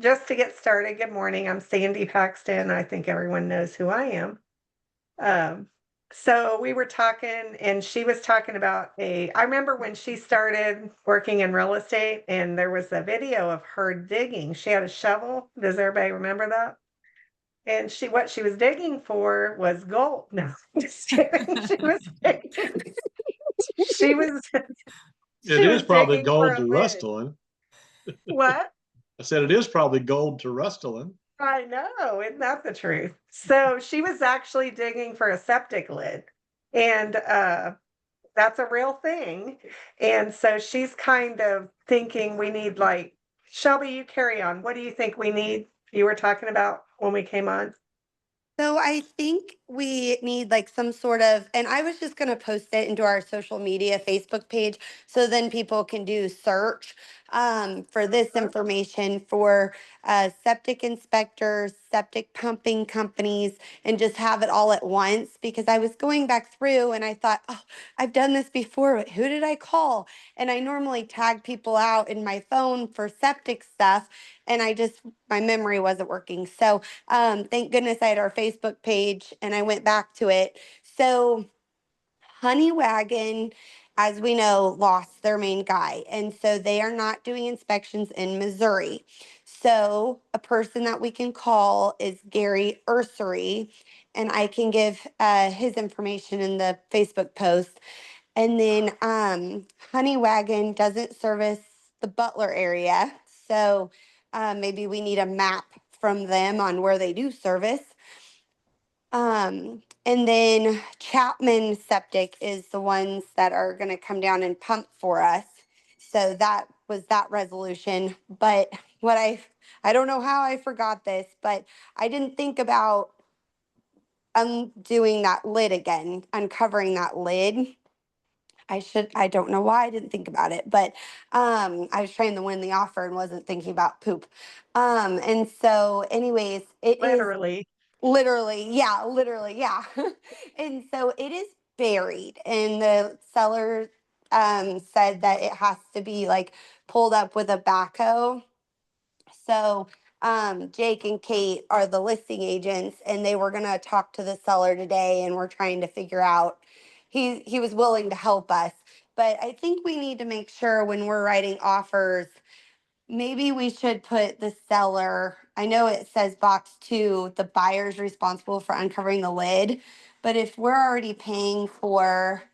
Just to get started, good morning. I'm Sandy Paxton. I think everyone knows who I am. Um, so we were talking, and she was talking about I remember when she started working in real estate, and there was a video of her digging. She had a shovel. Does everybody remember that? And what she was digging for was gold. No, just kidding. She was, It she is was probably digging for gold a to lid. Rustling. What? I said it is probably gold to Rustling. I know, isn't that the truth? So she was actually digging for a septic lid, and that's a real thing. And so she's kind of thinking we need, like, Shelby, you carry on. What do you think we need? You were talking about when we came on. So I think we need like some sort of, and I was just going to post it into our social media Facebook page so then people can do search for this information for septic inspectors, septic pumping companies, and just have it all at once because I was going back through and I thought, oh, I've done this before, but who did I call? And I normally tag people out in my phone for septic stuff, and my memory wasn't working. So, thank goodness I had our Facebook page and I went back to it. So Honey Wagon, as we know, lost their main guy. And so they are not doing inspections in Missouri. So a person that we can call is Gary Ursery, and I can give his information in the Facebook post. And then Honey Wagon doesn't service the Butler area. So maybe we need a map from them on where they do service. And then Chapman Septic is the ones that are going to come down and pump for us. So that was that resolution. But I don't know how I forgot this, but I didn't think about undoing that lid again, uncovering that lid. I don't know why I didn't think about it, but I was trying to win the offer and wasn't thinking about poop. And so, anyways, it is Literally. literally, yeah. And so it is buried, and the seller said that it has to be like pulled up with a backhoe. So Jake and Kate are the listing agents, and they were gonna talk to the seller today, and we're trying to figure out. He was willing to help us, but I think we need to make sure when we're writing offers, maybe we should put the seller. I know it says box two, the buyer's responsible for uncovering the lid, but if we're already paying for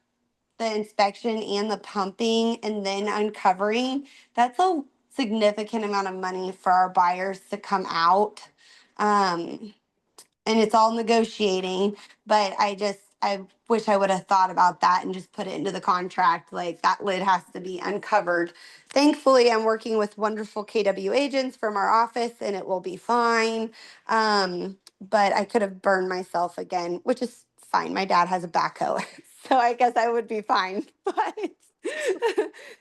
the inspection and the pumping and then uncovering, that's a significant amount of money for our buyers to come out. Um, and it's all negotiating, but I wish I would have thought about that and just put it into the contract. Like that lid has to be uncovered. Thankfully, I'm working with wonderful KW agents from our office and it will be fine. But I could have burned myself again, which is fine. My dad has a backhoe. So I guess I would be fine, but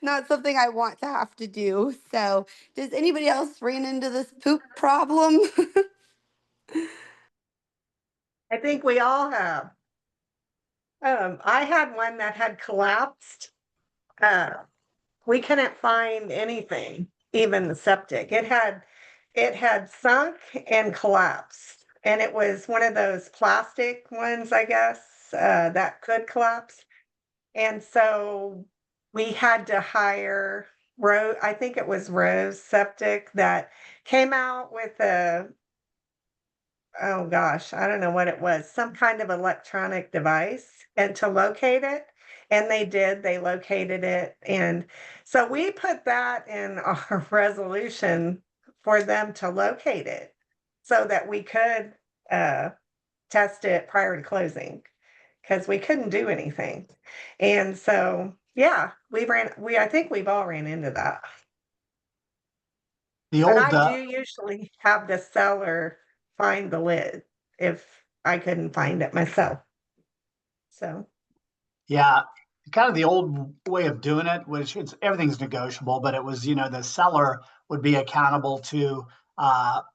not something I want to have to do. So does anybody else ran into this poop problem? I think we all have. I had one that had collapsed. Uh, we couldn't find anything, even the septic. It had sunk and collapsed, and it was one of those plastic ones, I guess, that could collapse. And so we had to hire I think it was Rose Septic that came out with oh gosh, I don't know what it was, some kind of electronic device and to locate it. And they did, they located it. And so we put that in our resolution for them to locate it so that we could uh, test it prior to closing because we couldn't do anything. And so, yeah, I think we've all ran into that. The But old, I do usually have the seller find the lid if I couldn't find it myself. So, yeah, kind of the old way of doing it, which everything's negotiable, but it was, the seller would be accountable to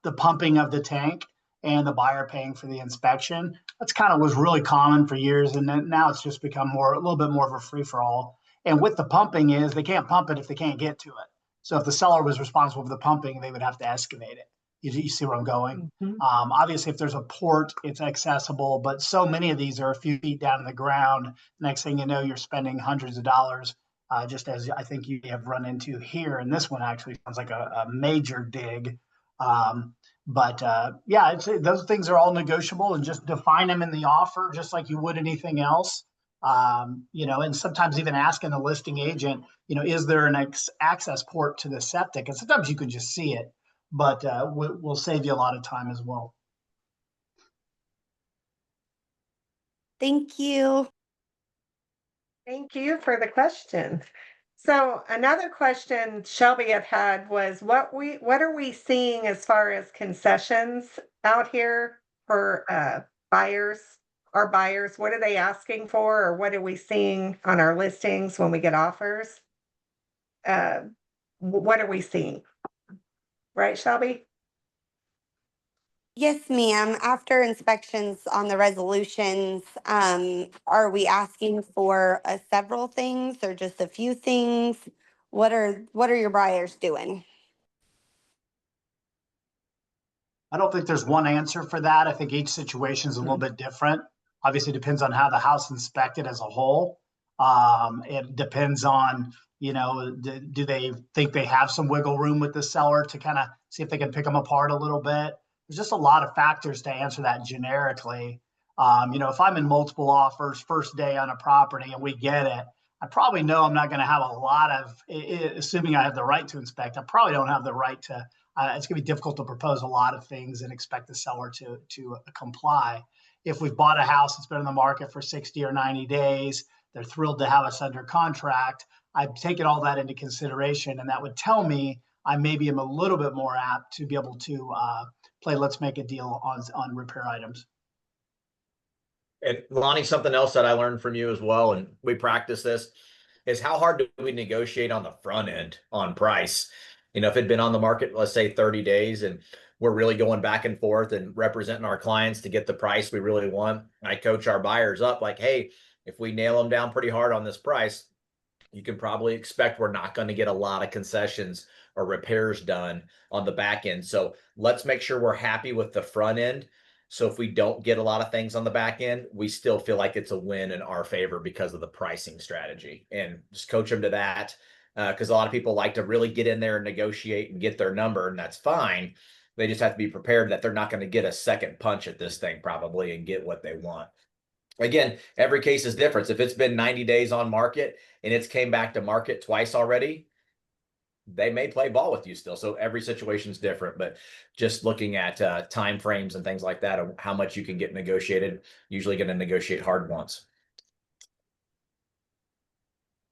the pumping of the tank and the buyer paying for the inspection. That's kind of was really common for years, and then now it's just become a little bit more of a free for all. And with the pumping is they can't pump it if they can't get to it. So if the seller was responsible for the pumping, they would have to excavate it. You see where I'm going? Mhm. Obviously, if there's a port, it's accessible, but so many of these are a few feet down in the ground. Next thing you know, you're spending hundreds of dollars, just as I think you have run into here. And this one actually sounds like a major dig. Yeah, those things are all negotiable, and just define them in the offer, just like you would anything else. And sometimes even asking the listing agent, is there an access port to the septic? And sometimes you can just see it, but we'll save you a lot of time as well. Thank you. Thank you for the question. So another question Shelby had was what are we seeing as far as concessions out here for buyers? Our buyers, what are they asking for, or what are we seeing on our listings when we get offers? What are we seeing? Right, Shelby? Yes, ma'am. After inspections on the resolutions, are we asking for several things or just a few things? What are your buyers doing? I don't think there's one answer for that. I think each situation is a little bit different. Obviously, it depends on how the house inspected as a whole. It depends on, do they think they have some wiggle room with the seller to kind of see if they can pick them apart a little bit? There's just a lot of factors to answer that generically. If I'm in multiple offers first day on a property and we get it, I probably know I'm not going to have a lot of, assuming I have the right to inspect, I probably don't have the right to it's going to be difficult to propose a lot of things and expect the seller to comply. If we've bought a house that's been in the market for 60 or 90 days, they're thrilled to have us under contract. I've taken all that into consideration, and that would tell me I maybe am a little bit more apt to be able to play let's make a deal on repair items. And Lonnie, something else that I learned from you as well, and we practice this, is how hard do we negotiate on the front end on price? If it'd been on the market, let's say 30 days, and we're really going back and forth and representing our clients to get the price we really want, I coach our buyers up like, hey, if we nail them down pretty hard on this price, you can probably expect we're not going to get a lot of concessions or repairs done on the back end. So let's make sure we're happy with the front end. So if we don't get a lot of things on the back end, we still feel like it's a win in our favor because of the pricing strategy, and just coach them to that. Because a lot of people like to really get in there and negotiate and get their number, and that's fine. They just have to be prepared that they're not going to get a second punch at this thing probably and get what they want. Again, every case is different. If it's been 90 days on market and it's came back to market twice already, they may play ball with you still. So every situation is different, but just looking at time frames and things like that, of how much you can get negotiated, usually going to negotiate hard once.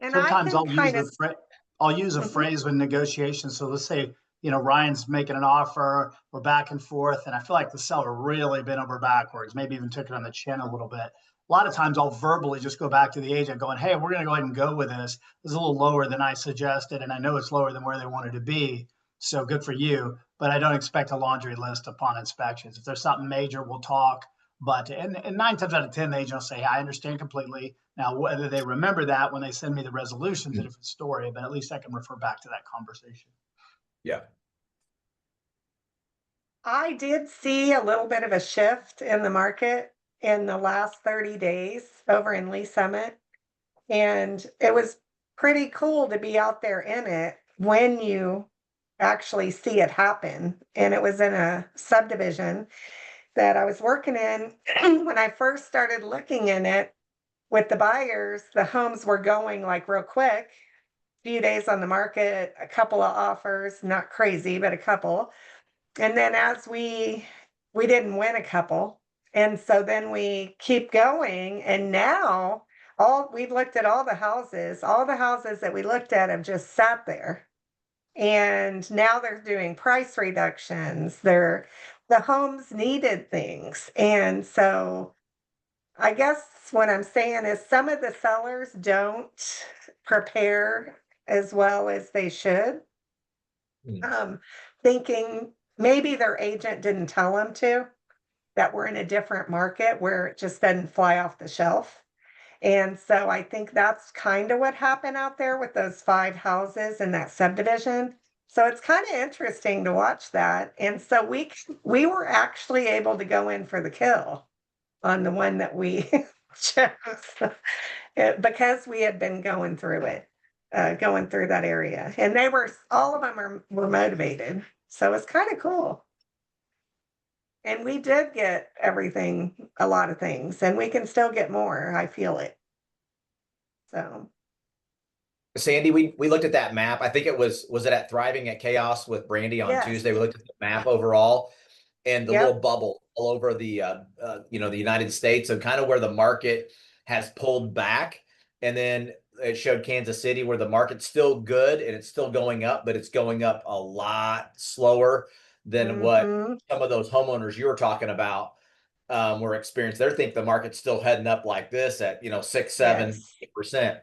And Sometimes I can I'll use a phrase when negotiations. So let's say, Ryan's making an offer, we're back and forth, and I feel like the seller really bent over backwards, maybe even took it on the chin a little bit. A lot of times I'll verbally just go back to the agent going, hey, we're going to go ahead and go with this. It's a little lower than I suggested, and I know it's lower than where they wanted to be. So good for you, but I don't expect a laundry list upon inspections. If there's something major, we'll talk. But and 9 times out of 10, the agent will say, I understand completely. Now, whether they remember that when they send me the resolution is a different story, but at least I can refer back to that conversation. Yeah. I did see a little bit of a shift in the market in the last 30 days over in Lee Summit. And it was pretty cool to be out there in it when you actually see it happen. And it was in a subdivision that I was working in when I first started looking in it with the buyers. The homes were going like real quick, few days on the market, a couple of offers, not crazy, but a couple. And then as we didn't win a couple. And so then we keep going. And now we've looked at all the houses that we looked at have just sat there. And now they're doing price reductions. The homes needed things. And so I guess what I'm saying is some of the sellers don't prepare as well as they should. Thinking maybe their agent didn't tell them that we're in a different market where it just doesn't fly off the shelf. And so I think that's kind of what happened out there with those 5 houses in that subdivision. So it's kind of interesting to watch that. And so we were actually able to go in for the kill on the one that we chose because we had been going through it, going through that area. And they were, all of them were motivated. So it's kind of cool. And we did get everything, a lot of things, and we can still get more. I feel it. So, Sandy, we looked at that map. I think was it at Thriving at Chaos with Brandy on yes. Tuesday? We looked at the map overall and the Yep. little bubble all over the the United States and kind of where the market has pulled back. And then it showed Kansas City where the market's still good and it's still going up, but it's going up a lot slower than what Mhm. some of those homeowners you were talking about were experiencing. They think the market's still heading up like this at 6, 7, Yes. 8%.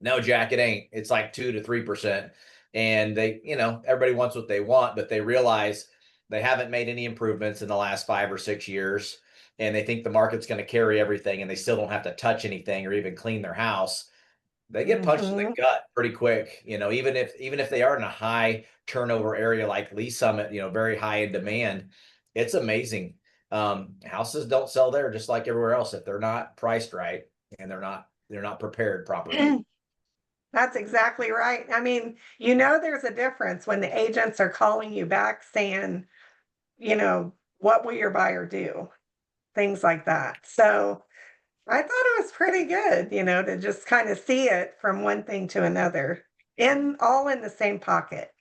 No, Jack, it ain't. It's like 2 to 3%. And they, everybody wants what they want, but they realize they haven't made any improvements in the last 5 or 6 years. And they think the market's going to carry everything and they still don't have to touch anything or even clean their house. They get punched in the Mhm. gut pretty quick, even if they are in a high turnover area like Lee Summit, very high in demand. It's amazing. Houses don't sell there just like everywhere else if they're not priced right and they're not prepared properly. That's exactly right. I mean, there's a difference when the agents are calling you back saying, what will your buyer do? Things like that. So I thought it was pretty good, to just kind of see it from one thing to another, all in the same pocket.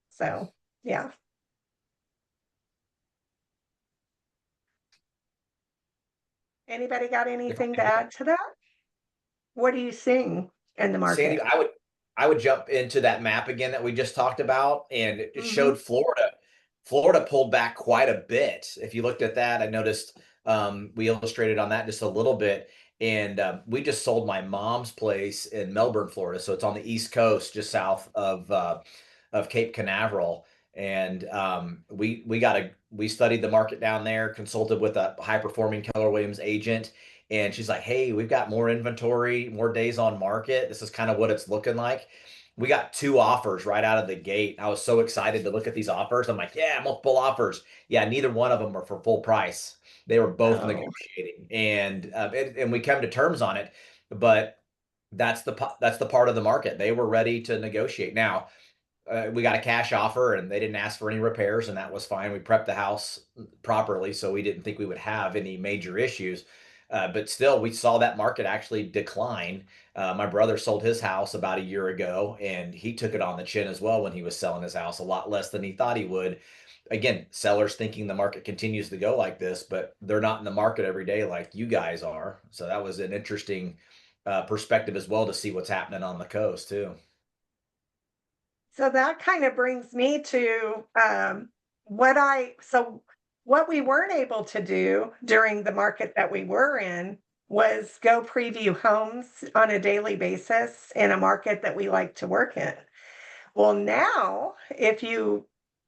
So, yeah. Anybody got anything to add to that? What are you seeing in the Sandy, market? I would jump into that map again that we just talked about, and it Mhm. showed Florida. Florida pulled back quite a bit. If you looked at that, I noticed we illustrated on that just a little bit. And we just sold my mom's place in Melbourne, Florida, so it's on the East Coast, just south of Cape Canaveral. And we studied the market down there, consulted with a high performing Keller Williams agent, and she's like, "Hey, we've got more inventory, more days on market. This is kind of what it's looking like." We got 2 offers right out of the gate. I was so excited to look at these offers. I'm like, "Yeah, multiple offers." Yeah, neither one of them are for full price. They were both Oh, negotiating, and we come to terms on it. But that's the part of the market they were ready to negotiate. Now, we got a cash offer and they didn't ask for any repairs, and that was fine. We prepped the house properly, so we didn't think we would have any major issues. But still, we saw that market actually decline. My brother sold his house about a year ago, and he took it on the chin as well when he was selling his house, a lot less than he thought he would. Again, sellers thinking the market continues to go like this, but they're not in the market every day like you guys are. So that was an interesting perspective as well to see what's happening on the coast too. so that kind of brings me to what we weren't able to do during the market that we were in was go preview homes on a daily basis in a market that we like to work in. Well, now, if you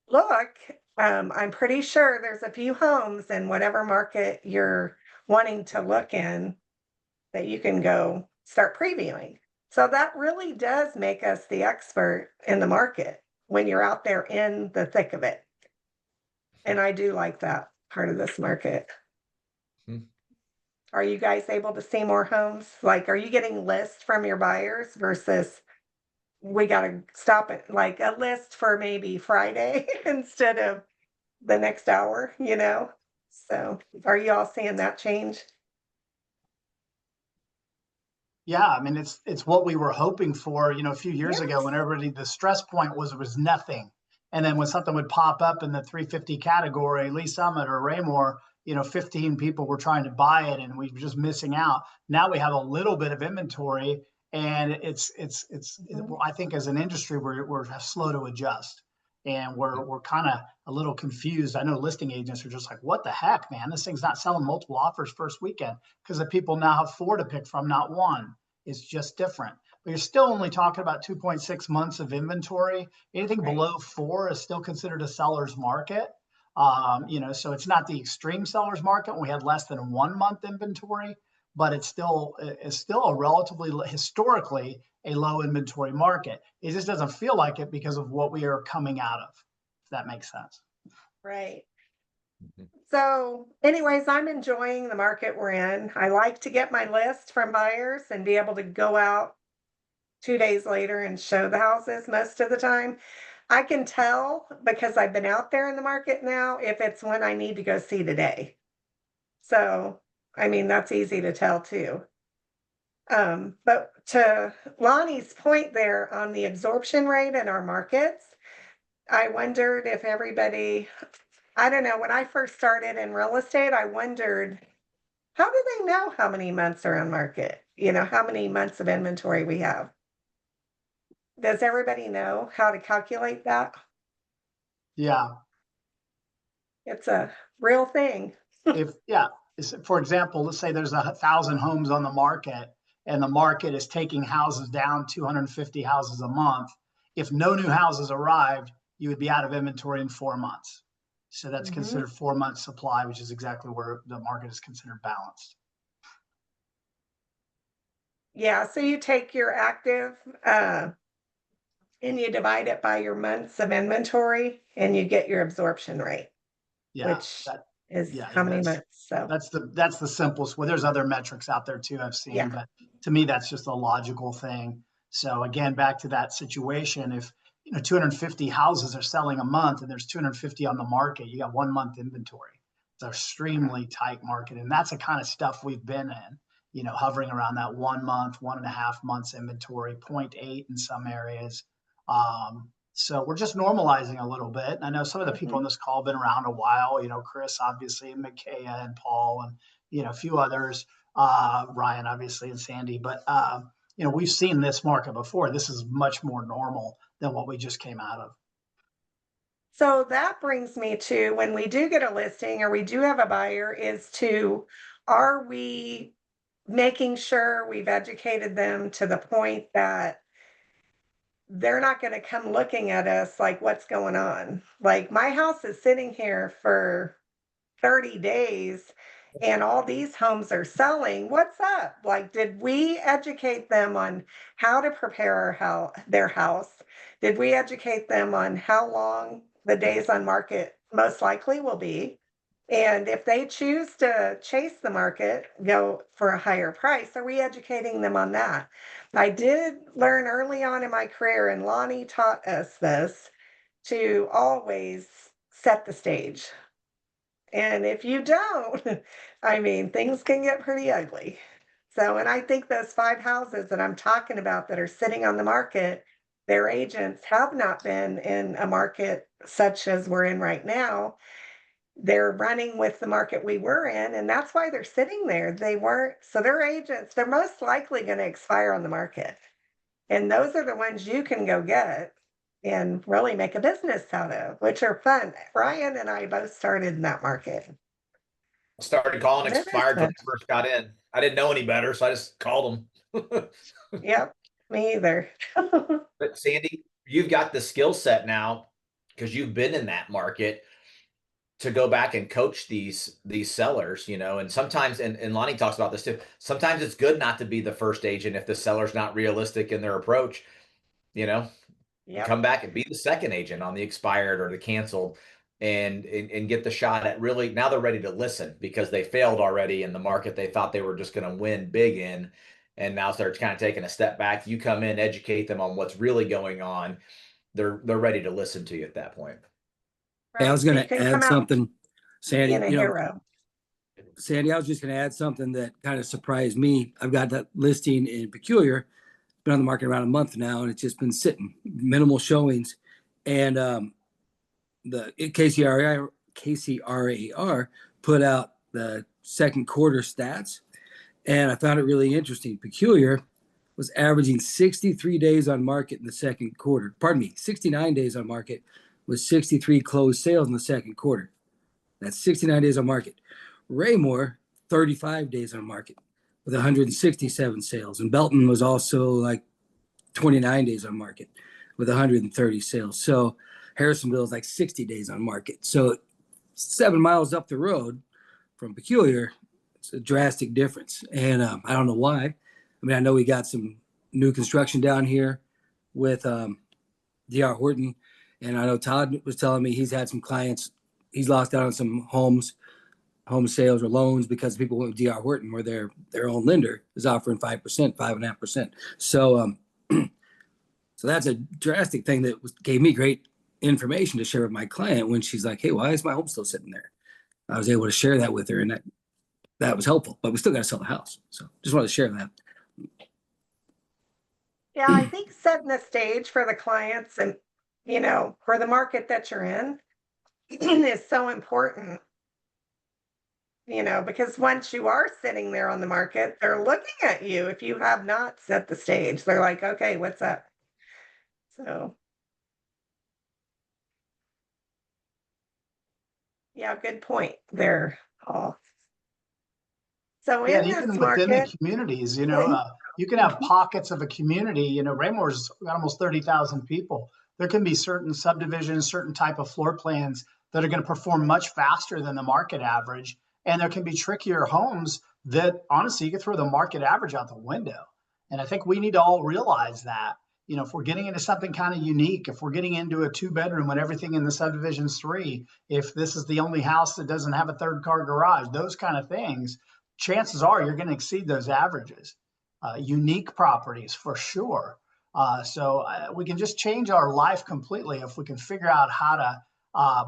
look, I'm pretty sure there's a few homes in whatever market you're wanting to look in that you can go start previewing. So that really does make us the expert in the market when you're out there in the thick of it. And I do like that part of this market. Hmm. Are you guys able to see more homes? Like, are you getting lists from your buyers versus we got to stop it, like a list for maybe Friday instead of the next hour? So are you all seeing that change? Yeah, I mean it's what we were hoping for, a few years ago Yes. when everybody the stress point was nothing. And then when something would pop up in the 350 category, Lee Summit or Raymore, 15 people were trying to buy it and we were just missing out. Now we have a little bit of inventory and I think as an industry we're slow to adjust. And we're kind of a little confused. I know listing agents are just like, what the heck, man? This thing's not selling multiple offers first weekend because the people now have 4 to pick from, not 1. It's just different. But you're still only talking about 2.6 months of inventory. Anything Right. below 4 is still considered a seller's market. So it's not the extreme seller's market when we had less than 1 month inventory, but it's still a relatively historically a low inventory market. It just doesn't feel like it because of what we are coming out of, if that makes sense. Right. Mhm. So anyways, I'm enjoying the market we're in. I like to get my list from buyers and be able to go out 2 days later and show the houses most of the time. I can tell because I've been out there in the market now if it's one I need to go see today. So, I mean, that's easy to tell too. But to Lonnie's point there on the absorption rate in our markets, I wondered if everybody, I don't know, when I first started in real estate, I wondered, how do they know how many months are on market? You know, how many months of inventory we have? Does everybody know how to calculate that? Yeah. It's a real thing. For example, let's say there's 1,000 homes on the market and the market is taking houses down 250 houses a month. If no new houses arrived, you would be out of inventory in 4 months. So that's considered 4 months supply, which is exactly where the market is considered balanced. Yeah, so you take your active and you divide it by your months of inventory and you get your absorption rate, Yeah, which is how many that's months. So that's the simplest. Well, there's other metrics out there too I've seen, yeah. but to me that's just a logical thing. So again, back to that situation, if 250 houses are selling a month and there's 250 on the market, you got 1 month inventory. It's an extremely tight market, and that's the kind of stuff we've been in. Hovering around that 1 month, 1.5 months inventory, 0.8 in some areas. So we're just normalizing a little bit. I know some of the people on this call have been around a while, Chris, obviously, and Micaiah and Paul, and a few others, Ryan, obviously, and Sandy. But, we've seen this market before. This is much more normal than what we just came out of. So that brings me to when we do get a listing or we do have a buyer is are we making sure we've educated them to the point that they're not going to come looking at us like what's going on? Like my house is sitting here for 30 days and all these homes are selling. What's up? Like, did we educate them on how to prepare their house? Did we educate them on how long the days on market most likely will be? And if they choose to chase the market, go for a higher price, are we educating them on that? I did learn early on in my career, and Lonnie taught us this, to always set the stage. And if you don't, I mean, things can get pretty ugly. So, and I think those 5 houses that I'm talking about that are sitting on the market, their agents have not been in a market such as we're in right now. They're running with the market we were in, and that's why they're sitting there. They weren't, so their agents, they're most likely going to expire on the market. And those are the ones you can go get and really make a business out of, which are fun. Ryan and I both started in that market. Started calling It is expired when fun. I first got in. I didn't know any better, so I just called them. Yep, me either. But Sandy, you've got the skill set now because you've been in that market to go back and coach these sellers, and sometimes, and Lonnie talks about this too, sometimes it's good not to be the first agent if the seller's not realistic in their approach, Yep. come back and be the second agent on the expired or the canceled and get the shot at really, now they're ready to listen because they failed already in the market they thought they were just going to win big in. And now they're kind of taking a step back. You come in, educate them on what's really going on. They're ready to listen to you at that point. Hey, I was So going you to can add come out something, Sandy. being a hero. Sandy, I was just going to add something that kind of surprised me. I've got that listing in Peculiar. It's been on the market around a month now, and it's just been sitting, minimal showings. And the KCRAR put out the second quarter stats, and I found it really interesting. Peculiar was averaging 63 days on market in the second quarter. Pardon me, 69 days on market with 63 closed sales in the second quarter. That's 69 days on market. Raymore, 35 days on market with 167 sales. And Belton was also like 29 days on market with 130 sales. So Harrisonville is like 60 days on market. So 7 miles up the road from Peculiar, It's a drastic difference. And I don't know why. I mean, I know we got some new construction down here with D.R. Horton. And I know Todd was telling me he's had some clients, he's lost out on some home sales or loans because people went with D.R. Horton, where their own lender is offering 5%, 5.5%. So, so that's a drastic thing that gave me great information to share with my client when she's like, "Hey, why is my home still sitting there?" I was able to share that with her, and that was helpful. But we still got to sell the house. So just wanted to share that. Yeah, I think setting the stage for the clients and, for the market that you're in is so important. Because once you are sitting there on the market, they're looking at you. If you have not set the stage, they're like, okay, what's up? So, yeah, good point there, Paul. So Yeah, in and this even within the market, communities, you can have pockets of a community. Raymore's got almost 30,000 people. There can be certain subdivisions, certain type of floor plans that are going to perform much faster than the market average. And there can be trickier homes that honestly, you could throw the market average out the window. And I think we need to all realize that, if we're getting into something kind of unique, if we're getting into a 2-bedroom when everything in the subdivision's 3, if this is the only house that doesn't have a 3rd-car garage, those kind of things, chances are you're going to exceed those averages. Unique properties for sure. So we can just change our life completely if we can figure out how to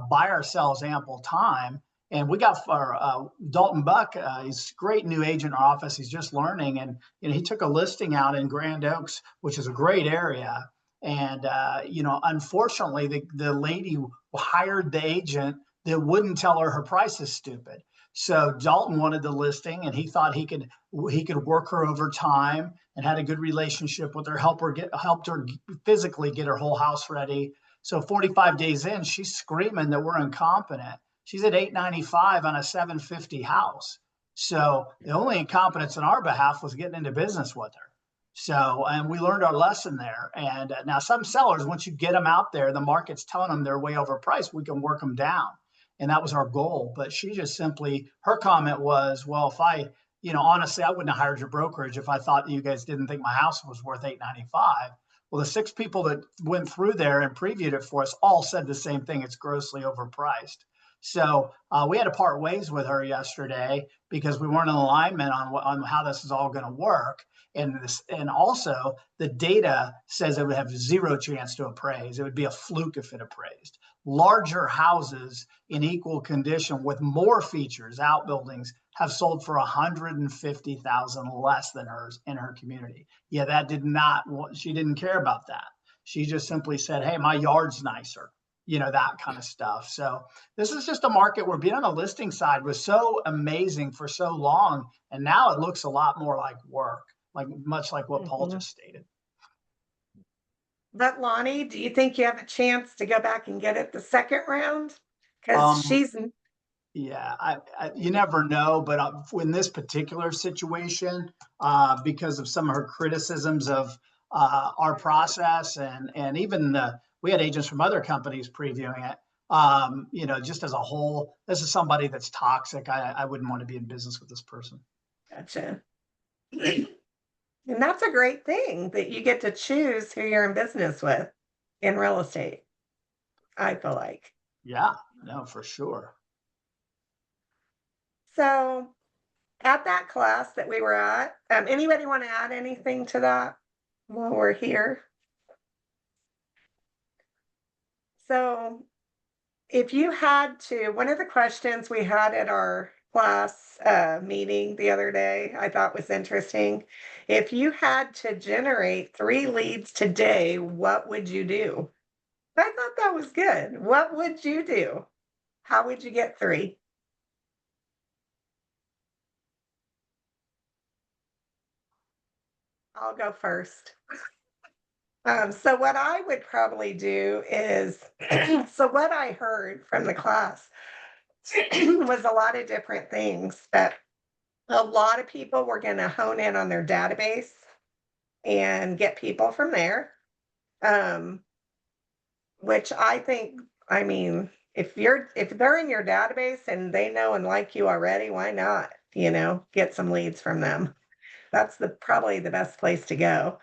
buy ourselves ample time. And we got for Dalton Buck, he's a great new agent in our office. He's just learning, and he took a listing out in Grand Oaks, which is a great area. And unfortunately, the lady hired the agent that wouldn't tell her price is stupid. So Dalton wanted the listing, and he thought he could work her over time, and had a good relationship with her, helped her physically get her whole house ready. So 45 days in, she's screaming that we're incompetent. She's at 895 on a 750 house. So the only incompetence on our behalf was getting into business with her. So, and we learned our lesson there. And now some sellers, once you get them out there, the market's telling them they're way overpriced, we can work them down. And that was our goal. But she just simply, her comment was, well, if I, honestly, I wouldn't have hired your brokerage if I thought you guys didn't think my house was worth 895. Well, the 6 people that went through there and previewed it for us all said the same thing. It's grossly overpriced. So we had to part ways with her yesterday because we weren't in alignment on how this is all going to work. And also the data says it would have 0 chance to appraise. It would be a fluke if it appraised. Larger houses in equal condition with more features, outbuildings, have sold for 150,000 less than hers in her community. Yeah, she didn't care about that. She just simply said, hey, my yard's nicer, that kind of stuff. So this is just a market where being on the listing side was so amazing for so long. And now it looks a lot more like work, much like what Paul just stated. but Lonnie, do you think you have a chance to go back and get it the second round? Because Yeah, you never know, but in this particular situation, because of some of her criticisms of our process, and even we had agents from other companies previewing it, just as a whole, this is somebody that's toxic. I wouldn't want to be in business with this person. Gotcha. And that's a great thing that you get to choose who you're in business with in real estate, I feel like. Yeah, no, for sure. So at that class that we were at, anybody want to add anything to that while we're here? So if you had to, one of the questions we had at our class meeting the other day, I thought was interesting. If you had to generate 3 leads today, what would you do? I thought that was good. What would you do? How would you get 3? I'll go first. So what I would probably do is, so what I heard from the class was a lot of different things, that a lot of people were going to hone in on their database and get people from there. Which I think, if they're in your database and they know and like you already, why not? get some leads from them. That's probably the best place to go.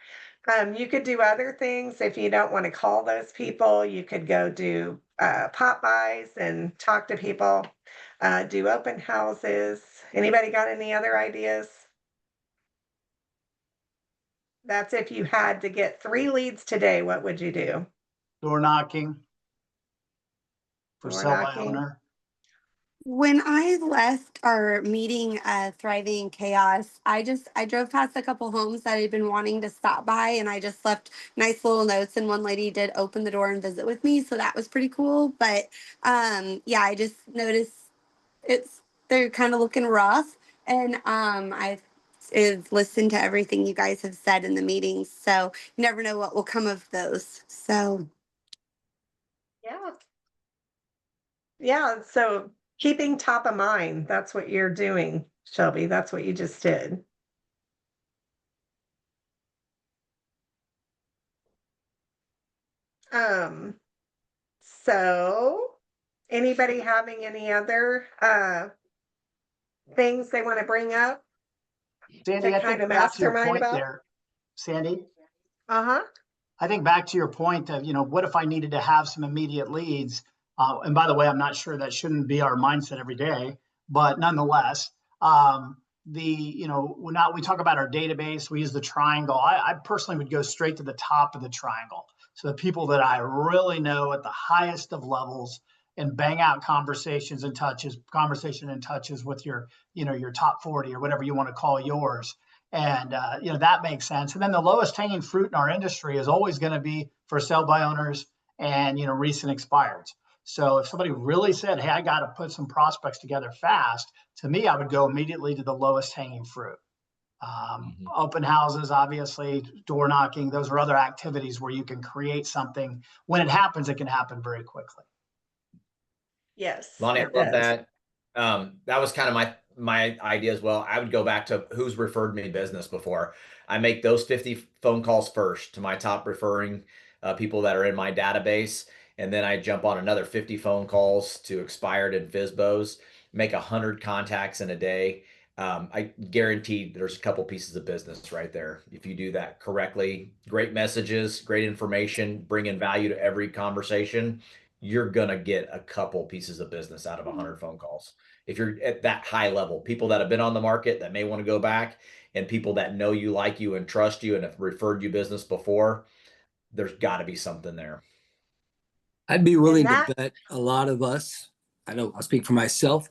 You could do other things if you don't want to call those people. You could go do pop bys and talk to people, do open houses. Anybody got any other ideas? That's if you had to get 3 leads today, what would you do? Door knocking for Door sell by knocking. owner. When I left our meeting, Thriving Chaos, I drove past a couple homes that I'd been wanting to stop by, and I just left nice little notes. And one lady did open the door and visit with me, so that was pretty cool. But yeah, I just noticed they're kind of looking rough, and I've listened to everything you guys have said in the meetings, so you never know what will come of those. So Yeah. Yeah, so keeping top of mind, that's what you're doing, Shelby. That's what you just did. So anybody having any other things they want to bring up Sandy, to I kind think of back to your mastermind point about? there, Sandy, Uh-huh. I think back to your point of, what if I needed to have some immediate leads? And by the way, I'm not sure that shouldn't be our mindset every day, but nonetheless, when we talk about our database, we use the triangle. I personally would go straight to the top of the triangle. So the people that I really know at the highest of levels, and bang out conversation and touches with your top 40 or whatever you want to call yours. And, that makes sense. And then the lowest hanging fruit in our industry is always going to be for sale by owners and, recent expireds. So if somebody really said, hey, I got to put some prospects together fast, to me, I would go immediately to the lowest hanging fruit. Open houses, obviously, door knocking, those are other activities where you can create something. When it happens, it can happen very quickly. Yes. Lonnie, I it love does. that. That was kind of my idea as well. I would go back to who's referred me business before. I make those 50 phone calls first to my top referring people that are in my database, and then I jump on another 50 phone calls to expired and FISBOs, make 100 contacts in a day. I guarantee there's a couple pieces of business right there. If you do that correctly, great messages, great information, bring in value to every conversation, you're gonna get a couple pieces of business out of 100 phone calls. If you're at that high level, people that have been on the market that may want to go back, and people that know you, like you, and trust you, and have referred you business before, there's got to be something there. I'd be willing to that- bet a lot of us, I know I'll speak for myself,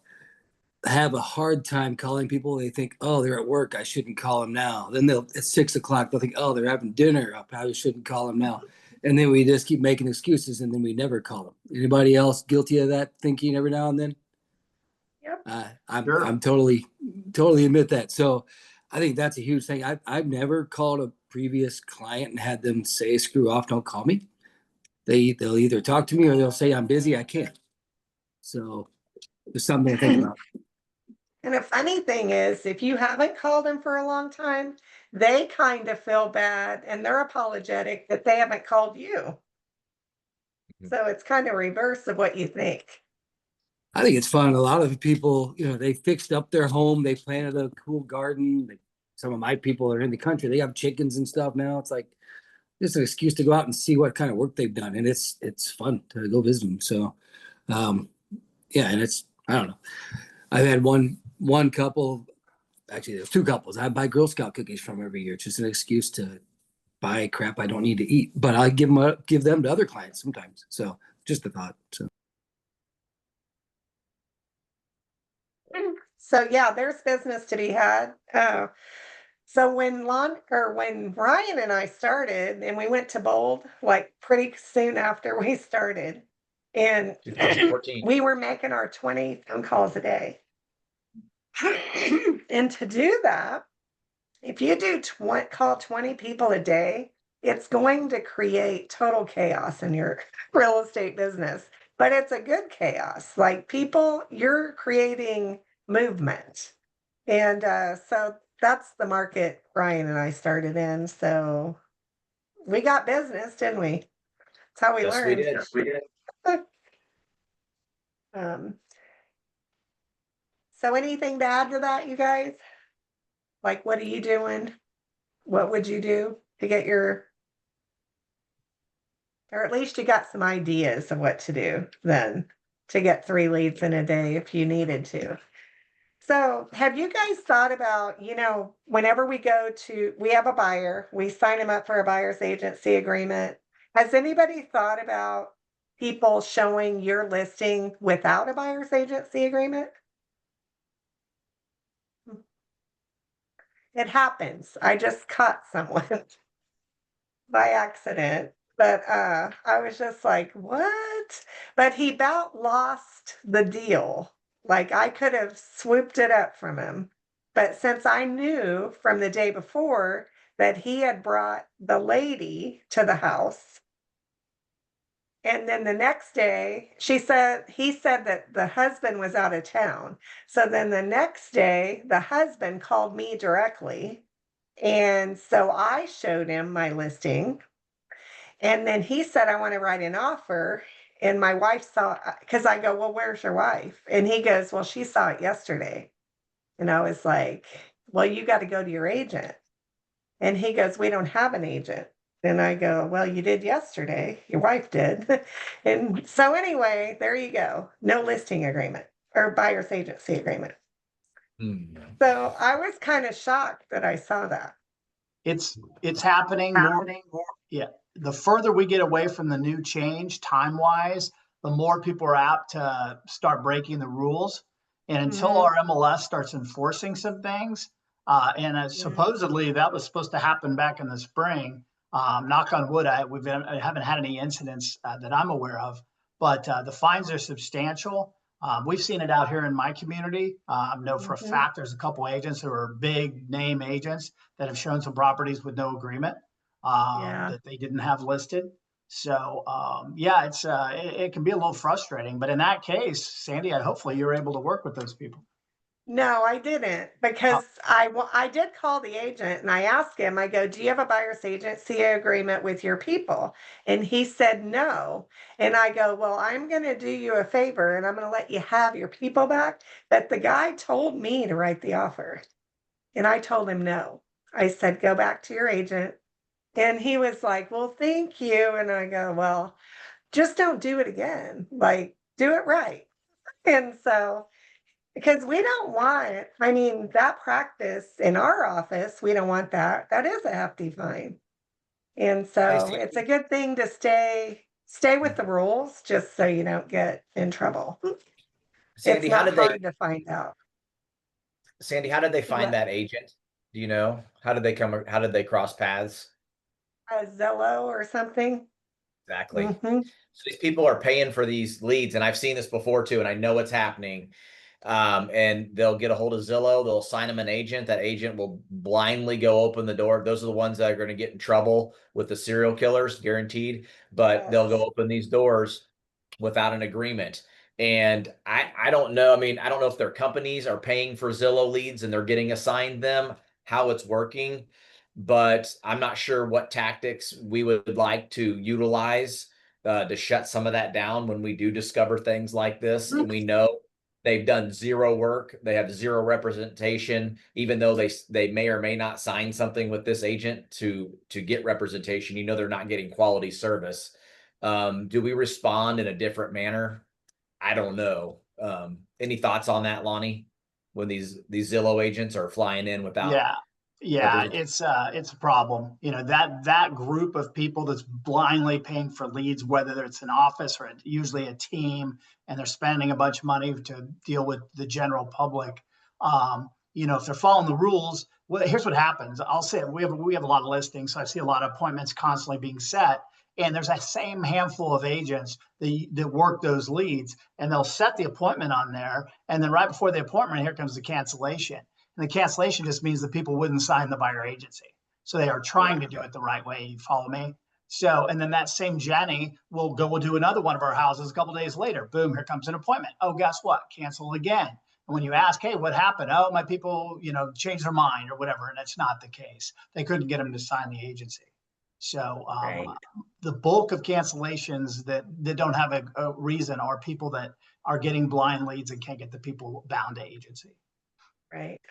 have a hard time calling people. They think, oh, they're at work, I shouldn't call them now. Then they'll at 6 o'clock, they'll think, oh, they're having dinner, I probably shouldn't call them now. And then we just keep making excuses, and then we never call them. Anybody else guilty of that thinking every now and then? Yep. Sure. I'm totally admit that. So I think that's a huge thing. I've never called a previous client and had them say, screw off, don't call me. They'll either talk to me or they'll say, I'm busy, I can't. So there's something to think about. And the funny thing is, if you haven't called them for a long time, they kind of feel bad and they're apologetic that they haven't called you. So it's kind of reverse of what you think. I think it's fun. A lot of people, they fixed up their home. They planted a cool garden. Some of my people are in the country. They have chickens and stuff now. It's like just an excuse to go out and see what kind of work they've done. And it's fun to go visit them. So, yeah, and I don't know. I've had one couple, actually there's 2 couples I buy Girl Scout cookies from every year. It's just an excuse to buy crap I don't need to eat, but I give them to other clients sometimes. So just a thought. So yeah, there's business to be had. So when Ryan and I started, and we went to Bold like pretty soon after we started, and 2014. we were making our 20 phone calls a day. And to do that, if you call 20 people a day, it's going to create total chaos in your real estate business. But it's a good chaos. Like you're creating movement. And so that's the market Ryan and I started in. So we got business, didn't we? That's how we Yes, we learned. did. Um, So anything to add to that, you guys? Like, what are you doing? What would you do to get your, or at least you got some ideas of what to do then to get 3 leads in a day if you needed to. So have you guys thought about, whenever we have a buyer, we sign them up for a buyer's agency agreement. Has anybody thought about people showing your listing without a buyer's agency agreement? It happens. I just caught someone by accident, but I was just like, what? But he about lost the deal. Like I could have swooped it up from him. But since I knew from the day before that he had brought the lady to the house, and then the next day, he said that the husband was out of town. So then the next day, the husband called me directly. And so I showed him my listing. And then he said, I want to write an offer. And my wife saw, because I go, well, where's your wife? And he goes, well, she saw it yesterday. And I was like, well, you got to go to your agent. And he goes, we don't have an agent. And I go, well, you did yesterday. Your wife did. And so anyway, there you go. No listing agreement or buyer's agency agreement. So I was kind of shocked that I saw that. It's happening more. Yeah. The further we get away from the new change time wise, the more people are apt to start breaking the rules. And until our MLS starts enforcing some things, supposedly that was supposed to happen back in the spring. Knock on wood, I haven't had any incidents that I'm aware of, but the fines are substantial. We've seen it out here in my community. I know for a fact there's a couple agents who are big name agents that have shown some properties with no agreement that they didn't have listed. So it can be a little frustrating. But in that case, Sandy, hopefully you're able to work with those people. No, I didn't, because I did call the agent and I asked him, I go, do you have a buyer's agency agreement with your people? And he said no. And I go, well, I'm going to do you a favor and I'm going to let you have your people back. But the guy told me to write the offer. And I told him no. I said, go back to your agent. And he was like, well, thank you. And I go, well, just don't do it again. Like, do it right. And so, because we don't want, that practice in our office, we don't want that. That is a hefty fine. And so it's a good thing to stay with the rules just so you don't get in trouble. Sandy, it's not hard to find out. Sandy, how did they find that agent? Do you know? How did they cross paths? Zillow or something. Exactly. So these people are paying for these leads, and I've seen this before too, and I know what's happening. And they'll get a hold of Zillow. They'll assign them an agent. That agent will blindly go open the door. Those are the ones that are going to get in trouble with the serial killers, guaranteed. But they'll go open these doors without an agreement. And I don't know. I don't know if their companies are paying for Zillow leads and they're getting assigned them, how it's working. But I'm not sure what tactics we would like to utilize to shut some of that down when we do discover things like this. And we know they've done zero work. They have zero representation, even though they may or may not sign something with this agent to get representation. They're not getting quality service. Do we respond in a different manner? I don't know. Any thoughts on that, Lonnie? When these Zillow agents are flying in without? Yeah, it's a problem. That group of people that's blindly paying for leads, whether it's an office or usually a team, and they're spending a bunch of money to deal with the general public. If they're following the rules, well, here's what happens. I'll say we have a lot of listings, so I see a lot of appointments constantly being set. And there's that same handful of agents that work those leads, and they'll set the appointment on there. And then right before the appointment, here comes the cancellation. And the cancellation just means that people wouldn't sign the buyer agency. So they are trying to do it the right way. You follow me? So, and then that same Jenny will do another one of our houses a couple of days later. Boom, here comes an appointment. Oh, guess what? Cancel again. And when you ask, hey, what happened? Oh, my people, changed their mind or whatever. And that's not the case. They couldn't get them to sign the agency. So the bulk of cancellations that don't have a reason are people that are getting blind leads and can't get the people bound to agency. Right.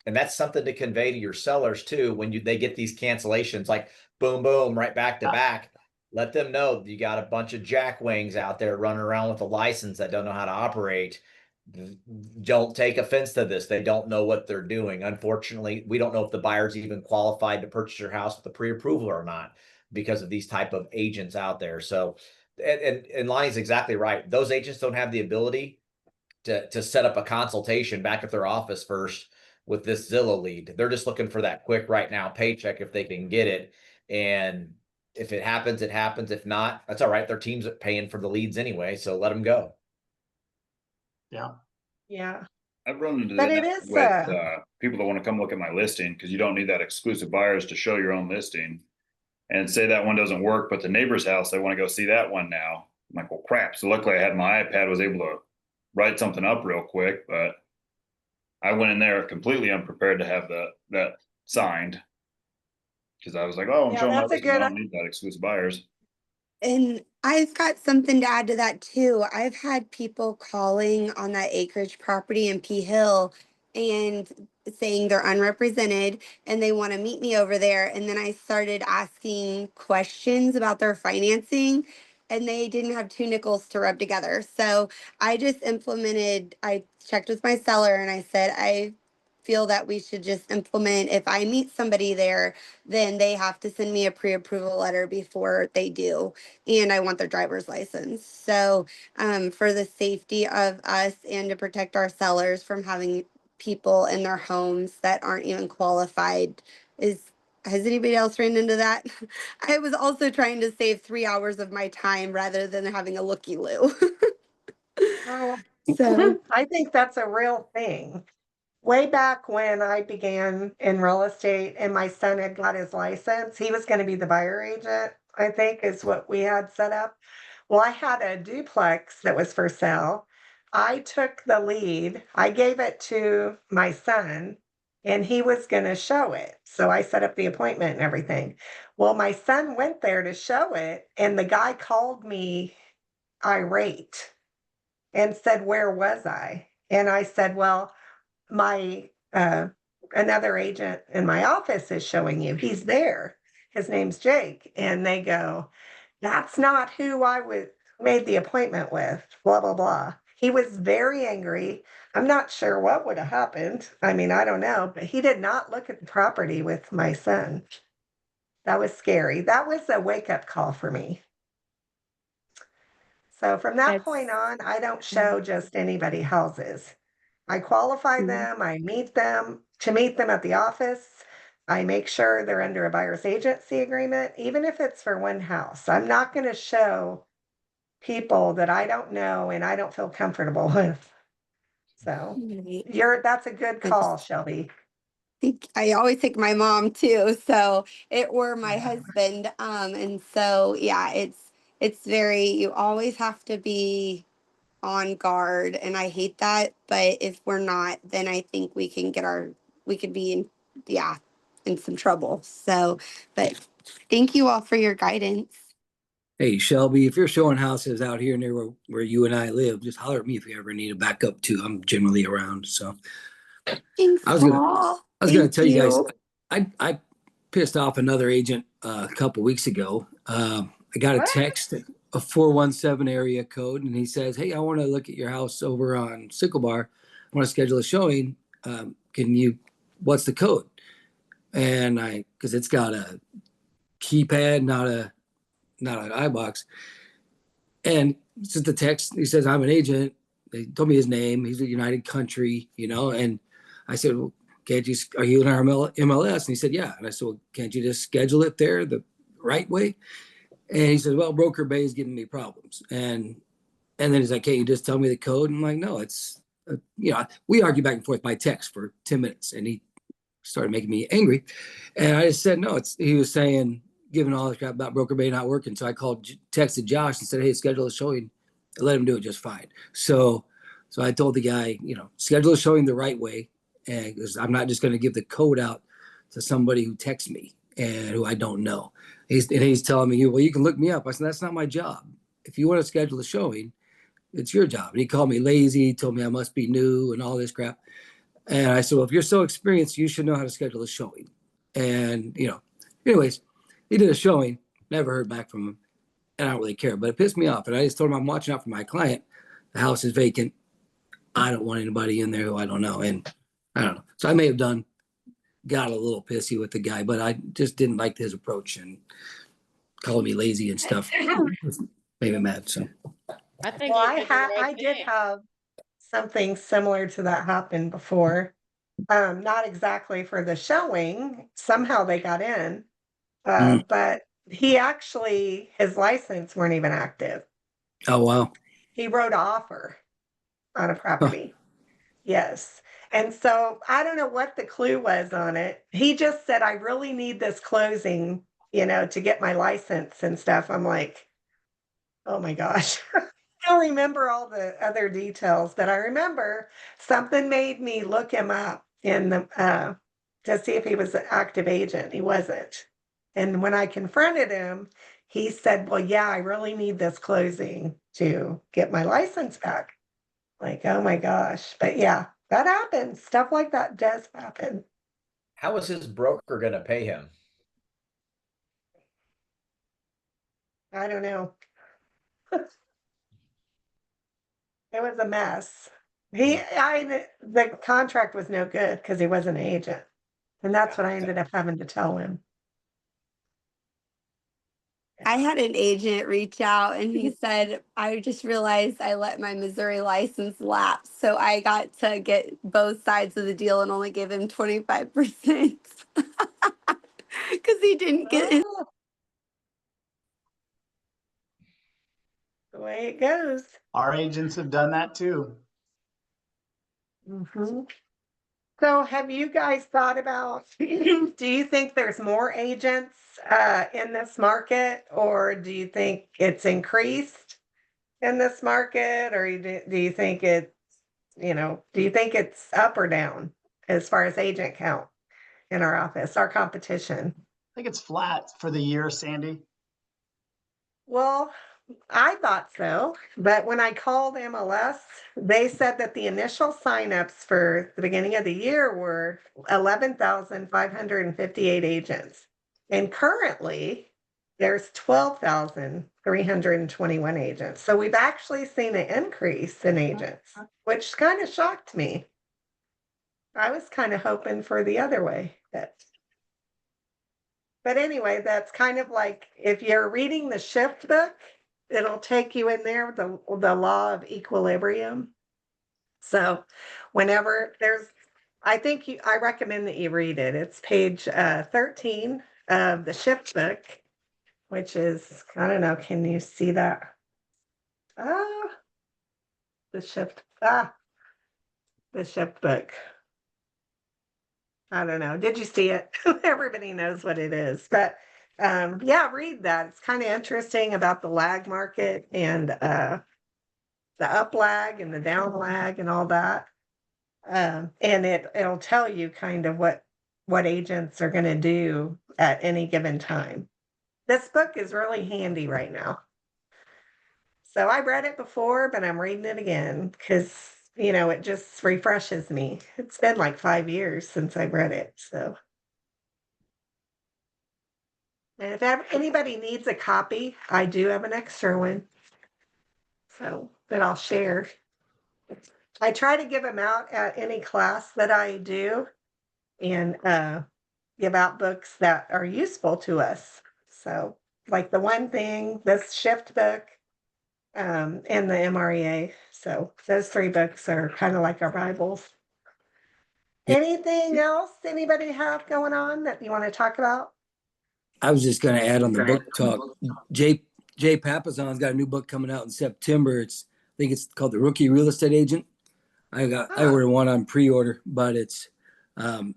And that's something to convey to your sellers too when they get these cancellations, like boom, boom, right back to back. Let them know you got a bunch of jackwings out there running around with a license that don't know how to operate. Don't take offense to this. They don't know what they're doing. Unfortunately, we don't know if the buyer's even qualified to purchase your house with a pre-approval or not because of these type of agents out there. So, and Lonnie's exactly right. Those agents don't have the ability to set up a consultation back at their office first with this Zillow lead. They're just looking for that quick right now paycheck if they can get it. And if it happens, it happens. If not, that's all right. Their team's paying for the leads anyway, so let them go. Yeah. Yeah. I've run into But that it is, with people that want to come look at my listing because you don't need that exclusive buyers to show your own listing. And say that one doesn't work, but the neighbor's house, they want to go see that one now. I'm like, well, crap. So luckily I had my iPad, was able to write something up real quick, but I went in there completely unprepared to have that signed because I was like, oh, I'm Yeah, showing my that's a listing. I good, don't need that exclusive buyers. And I've got something to add to that too. I've had people calling on that acreage property in P Hill and saying they're unrepresented and they want to meet me over there. And then I started asking questions about their financing and they didn't have two nickels to rub together. So I just I checked with my seller and I said, I feel that we should just implement, if I meet somebody there, then they have to send me a pre-approval letter before they do, and I want their driver's license. So for the safety of us and to protect our sellers from having people in their homes that aren't even qualified, has anybody else ran into that? I was also trying to save 3 hours of my time rather than having a looky-loo. oh, So I think that's a real thing. Way back when I began in real estate and my son had got his license, he was going to be the buyer agent, I think is what we had set up. Well, I had a duplex that was for sale. I took the lead, I gave it to my son, and he was going to show it. So I set up the appointment and everything. Well, my son went there to show it, and the guy called me irate and said, "Where was I?" And I said, "Well, my another agent in my office is showing you. He's there. His name's Jake." And they go, "That's not who I was made the appointment with, blah blah blah." He was very angry. I'm not sure what would have happened. I mean, I don't know, but he did not look at the property with my son. That was scary. That was a wake-up call for me. So from that point on, I don't show just anybody houses. I qualify them, I meet them to meet them at the office. I make sure they're under a buyer's agency agreement, even if it's for one house. I'm not going to show people that I don't know and I don't feel comfortable with. So that's a good call, Shelby. I always think my mom too, so or my Yeah. husband. And so yeah, it's very, you always have to be on guard, and I hate that. But if we're not, then I think we could be in, yeah, in some trouble. So, but thank you all for your guidance. Hey, Shelby, if you're showing houses out here near where you and I live, just holler at me if you ever need a backup too. I'm generally around. So Thanks, I was gonna Paul. tell you guys, You. I pissed off another agent a couple weeks ago. I got a What? text, a 417 area code, and he says, "Hey, I want to look at your house over on Sickle Bar. I want to schedule a showing. What's the code?" And because it's got a keypad, not an iBox. And it's just the text. He says, "I'm an agent." They told me his name. He's a United Country, And I said, "Well, are you in our MLS?" And he said, "Yeah." And I said, "Well, can't you just schedule it there the right way?" And he said, "Well, Broker Bay is giving me problems." And then he's like, "Can't you just tell me the code?" And I'm like, "No, it's, we argue back and forth by text for 10 minutes. And he started making me angry. And I just said, no, he was saying, giving all this crap about Broker Bay not working. So I texted Josh and said, "Hey, schedule a showing," and let him do it just fine. So I told the guy, schedule a showing the right way. And because I'm not just going to give the code out to somebody who texts me and who I don't know. He's telling me, "Well, you can look me up." I said, "That's not my job. If you want to schedule a showing, It's your job. And he called me lazy. He told me I must be new and all this crap. And I said, well, if you're so experienced, you should know how to schedule a showing. And, anyways, he did a showing, never heard back from him. And I don't really care, but it pissed me off. And I just told him I'm watching out for my client. The house is vacant. I don't want anybody in there who I don't know. And I don't know. So I may have got a little pissy with the guy, but I just didn't like his approach and calling me lazy and stuff. Made me mad. So I think Well, you did the right I did thing. have something similar to that happen before. Not exactly for the showing. Somehow they got in. But he actually, his license weren't even active. oh wow. He wrote an offer on a property. Yes. And so I don't know what the clue was on it. He just said, I really need this closing, to get my license and stuff. I'm like, oh my gosh. I don't remember all the other details, but I remember something made me look him up in the to see if he was an active agent. He wasn't. And when I confronted him, he said, well, yeah, I really need this closing to get my license back. Like, oh my gosh. But yeah, that happens. Stuff like that does happen. How is his broker going to pay him? I don't know. It was a mess. The contract was no good because he wasn't an agent. And that's what I ended up having to tell him. I had an agent reach out and he said, I just realized I let my Missouri license lapse. So I got to get both sides of the deal and only give him 25% because he didn't get his. Oh, the way it goes. Our agents have done that too. Mhm. So have you guys thought about, do you think there's more agents in this market, or do you think it's increased in this market, or do you think do you think it's up or down as far as agent count in our office, our competition? I think it's flat for the year, Sandy. Well, I thought so, but when I called MLS, they said that the initial signups for the beginning of the year were 11,558 agents. And currently, there's 12,321 agents. So we've actually seen an increase in agents, which kind of shocked me. I was kind of hoping for the other way. But anyway, that's kind of like if you're reading the shift book, it'll take you in there, the law of equilibrium. So whenever I recommend that you read it. It's page 13 of the shift book, which is, I don't know, can you see that? The shift book. I don't know. Did you see it? Everybody knows what it is. But yeah, read that. It's kind of interesting about the lag market and the up lag and the down lag and all that. And it'll tell you kind of what agents are going to do at any given time. This book is really handy right now. So I read it before, but I'm reading it again because it just refreshes me. It's been like 5 years since I read it. So, and if anybody needs a copy, I do have an extra one. So that I'll share. I try to give them out at any class that I do and give out books that are useful to us. So like the one thing, this shift book, and the MREA. So those 3 books are kind of like our Bibles. Anything else anybody have going on that you want to talk about? I was just going to add on the book talk. Jay Papazon's got a new book coming out in September. I think it's called The Rookie Real Estate Agent. I ordered one on pre-order, but it's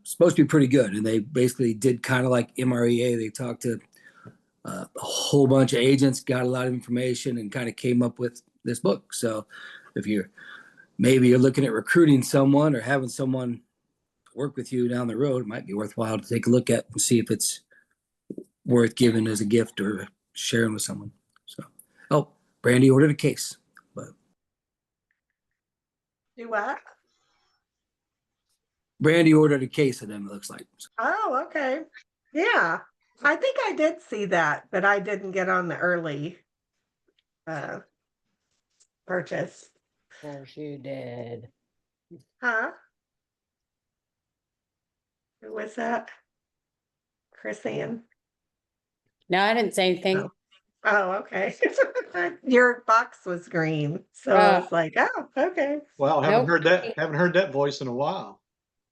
supposed to be pretty good. And they basically did kind of like MREA. They talked to a whole bunch of agents, got a lot of information, and kind of came up with this book. So if you're looking at recruiting someone or having someone work with you down the road, it might be worthwhile to take a look at and see if it's worth giving as a gift or sharing with someone. So, Brandy ordered a case. Do what? Brandy ordered a case of them, it looks like. Oh, okay. Yeah. I think I did see that, but I didn't get on the early uh purchase. Of course you did. Huh? Who was that? Chris Ann? No, I didn't say anything. Oh, okay. Your box was green, so I was like, oh, okay. Wow, haven't Nope. heard that, haven't heard that voice in a while.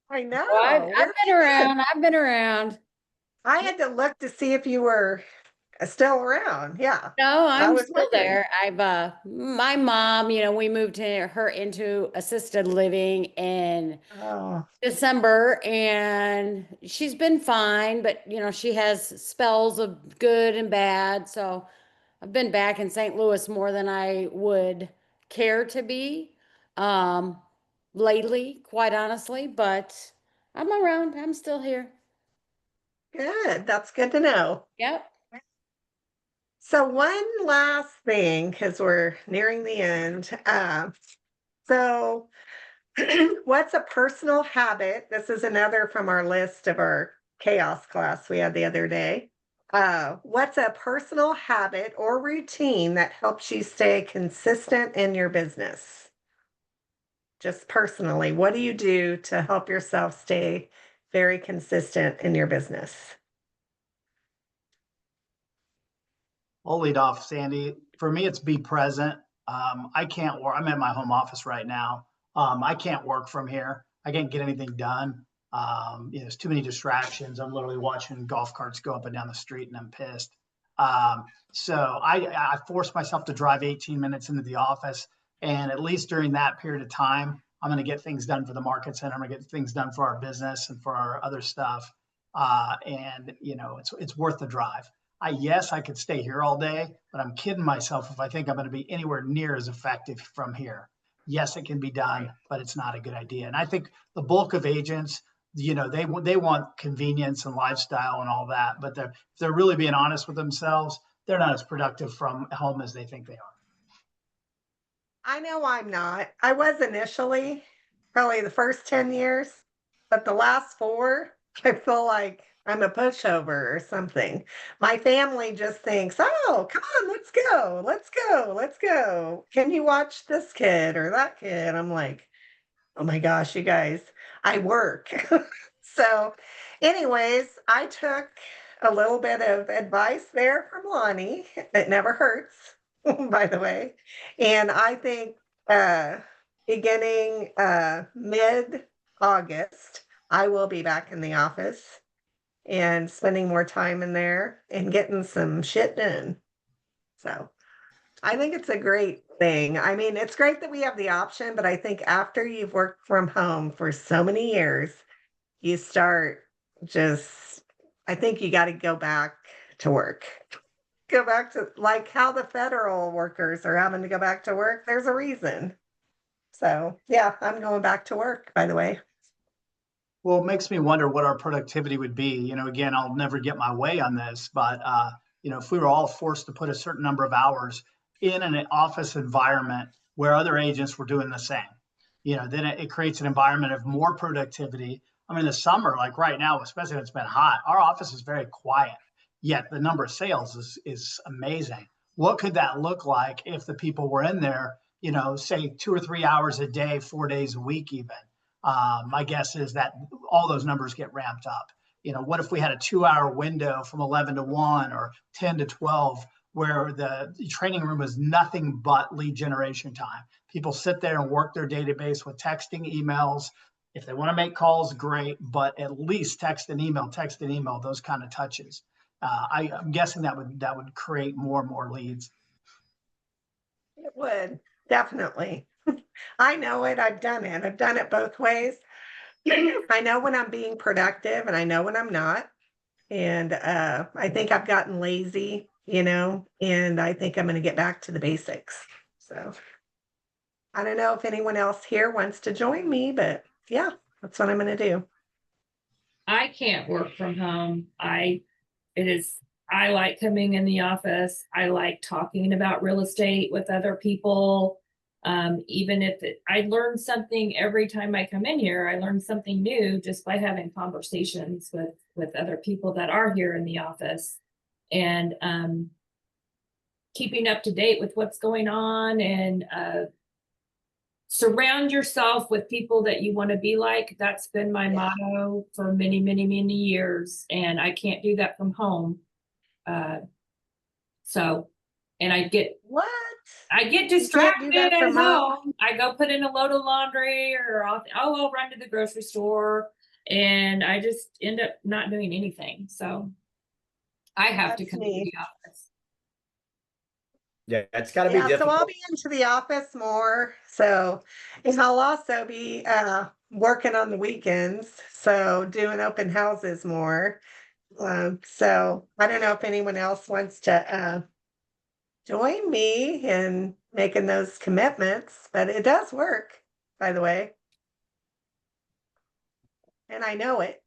I know. Well, I've Where been have you been? around. I've been around. I had to look to see if you were still around. Yeah. No, I I'm was still wondering. there. my mom, we moved her into assisted living in Oh, December, and she's been fine, but she has spells of good and bad. So I've been back in St. Louis more than I would care to be lately, quite honestly, but I'm around. I'm still here. good. That's good to know. Yep. So one last thing, because we're nearing the end. So what's a personal habit? This is another from our list of our chaos class we had the other day. What's a personal habit or routine that helps you stay consistent in your business? Just personally, what do you do to help yourself stay very consistent in your business? I'll lead off, Sandy. For me, it's be present. I can't work. I'm in my home office right now. I can't work from here. I can't get anything done. There's too many distractions. I'm literally watching golf carts go up and down the street, and I'm pissed. So I force myself to drive 18 minutes into the office, and at least during that period of time, I'm going to get things done for the market center. I'm going to get things done for our business and for our other stuff. And it's worth the drive. Yes, I could stay here all day, but I'm kidding myself if I think I'm going to be anywhere near as effective from here. Yes, it can be done, but it's not a good idea. And I think the bulk of agents, they want convenience and lifestyle and all that, but if they're really being honest with themselves, they're not as productive from home as they think they are. I know I'm not. I was initially, probably the first 10 years, but the last 4, I feel like I'm a pushover or something. My family just thinks, oh, come on, let's go, let's go, let's go. Can you watch this kid or that kid? I'm like, oh my gosh, you guys, I work. So, anyways, I took a little bit of advice there from Lonnie. It never hurts, by the way. And I think beginning mid-August, I will be back in the office and spending more time in there and getting some shit done. So I think it's a great thing. I mean, it's great that we have the option, but I think after you've worked from home for so many years, you start just, I think you got to go back to work. Go back to like how the federal workers are having to go back to work. There's a reason. So, yeah, I'm going back to work, by the way. Well, it makes me wonder what our productivity would be. Again, I'll never get my way on this, but if we were all forced to put a certain number of hours in an office environment where other agents were doing the same, then it creates an environment of more productivity. I mean, the summer, like right now, especially when it's been hot, our office is very quiet, yet the number of sales is amazing. What could that look like if the people were in there, say 2 or 3 hours a day, 4 days a week, even? My guess is that all those numbers get ramped up. What if we had a 2-hour window from 11 to 1 or 10 to 12 where the training room is nothing but lead generation time? People sit there and work their database with texting, emails. If they want to make calls, great, but at least text and email, those kind of touches. I'm guessing that would create more and more leads. It would, definitely. I know it. I've done it. I've done it both ways. I know when I'm being productive and I know when I'm not. And I think I've gotten lazy, and I think I'm going to get back to the basics. So I don't know if anyone else here wants to join me, but yeah, that's what I'm going to do. I can't work from home. I like coming in the office. I like talking about real estate with other people. Even if I learn something every time I come in here, I learn something new just by having conversations with other people that are here in the office, and keeping up to date with what's going on, and surround yourself with people that you want to be like. That's been my motto for many, many, many years, and I can't do that from home. And I get distracted that at from home? home. I go put in a load of laundry, or I'll run to the grocery store, and I just end up not doing anything. So I have to That's come to me. the office. Yeah, it's got to be Yeah, so difficult. I'll be into the office more. So, and I'll also be working on the weekends. So doing open houses more. So I don't know if anyone else wants to join me in making those commitments, but it does work, by the way. And I know it.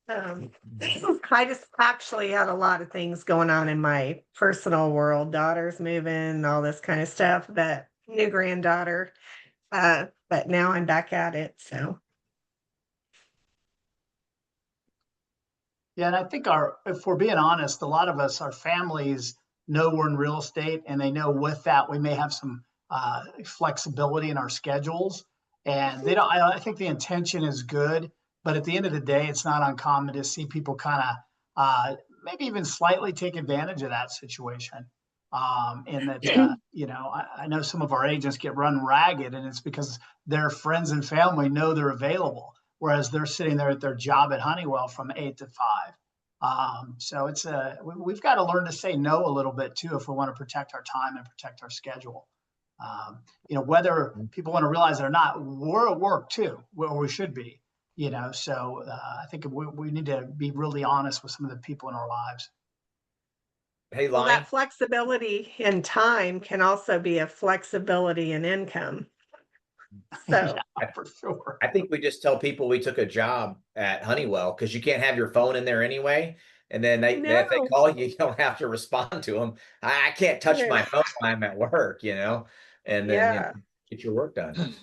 I just actually had a lot of things going on in my personal world. Daughter's moving, all this kind of stuff, but new granddaughter. But now I'm back at it. So Yeah, and I think if we're being honest, a lot of us, our families know we're in real estate, and they know with that we may have some flexibility in our schedules. And they don't. I think the intention is good, but at the end of the day, it's not uncommon to see people kind of maybe even slightly take advantage of that situation. And that I know some of our agents get run ragged, and it's because their friends and family know they're available, whereas they're sitting there at their job at Honeywell from 8 to 5. So we've got to learn to say no a little bit too if we want to protect our time and protect our schedule. Whether people want to realize it or not, we're at work too, where we should be. So I think we need to be really honest with some of the people in our lives. Hey, well, Lonnie. that flexibility in time can also be a flexibility in income. So Yeah, for sure. I think we just tell people we took a job at Honeywell because you can't have your phone in there anyway. And then if they No. call you, you don't have to respond to them. I can't touch my phone when I'm at work, and then Yeah. get your work done.